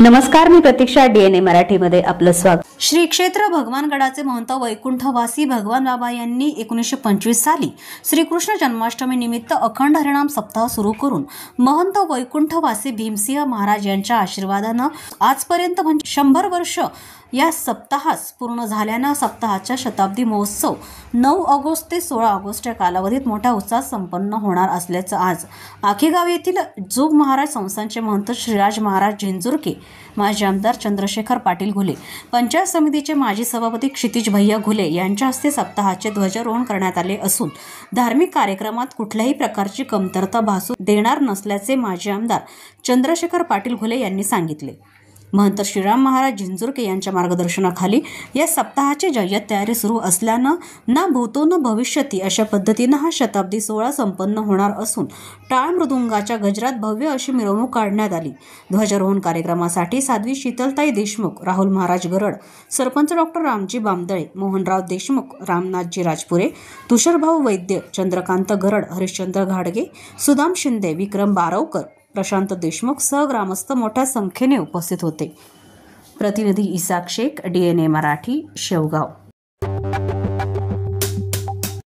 नमस्कार, मी प्रतीक्षा. DNA मराठीमध्ये आपलं स्वागत. श्री क्षेत्र भगवानगडाचे महंत वैकुंठवासी भगवान बाबा यांनी 1925 साली श्रीकृष्ण जन्माष्टमी निमित्त अखंड हरिनाम सप्ताह सुरू करून महंत वैकुंठवासी भीमसिंह महाराज यांच्या आशीर्वादानं आजपर्यंत म्हणजे 100 वर्ष या सप्ताहास पूर्ण झाल्यानं सप्ताहाच्या शताब्दी महोत्सव 9 ऑगस्ट ते 16 ऑगस्ट या कालावधीत मोठ्या उत्साहात संपन्न होणार असल्याचं आज आखेगाव येथील जोग महाराज संस्थानचे महंत श्रीराज महाराज झिंजुरके, माजी आमदार चंद्रशेखर पाटील घुले, पंचायत समितीचे माजी सभापती क्षितिज भैया घुले यांच्या हस्ते सप्ताहाचे ध्वजारोहण करण्यात आले असून धार्मिक कार्यक्रमात कुठल्याही प्रकारची कमतरता भासू देणार नसल्याचे माजी आमदार चंद्रशेखर पाटील घुले यांनी सांगितले. महंत श्रीराम महाराज झिंजुरके यांच्या मार्गदर्शनाखाली या सप्ताहाची जय्यत तयारी सुरू असल्यानं ना भूतो न भविष्यती अशा पद्धतीनं हा शताब्दी सोहळा संपन्न होणार असून टाळ मृदुंगाच्या गजरात भव्य अशी मिरवणूक काढण्यात आली. ध्वजारोहण कार्यक्रमासाठी साध्वी शीतलताई देशमुख, राहुल महाराज गरड, सरपंच डॉक्टर रामजी बामदळे, मोहनराव देशमुख, रामनाथजी राजपुरे, तुषारभाऊ वैद्य, चंद्रकांत गरड, हरिश्चंद्र घाडगे, सुदाम शिंदे, विक्रम बारवकर, प्रशांत देशमुख सह ग्रामस्थ मोठ्या संख्येने उपस्थित होते. प्रतिनिधी इसाक शेख, DNA मराठी, शेवगाव.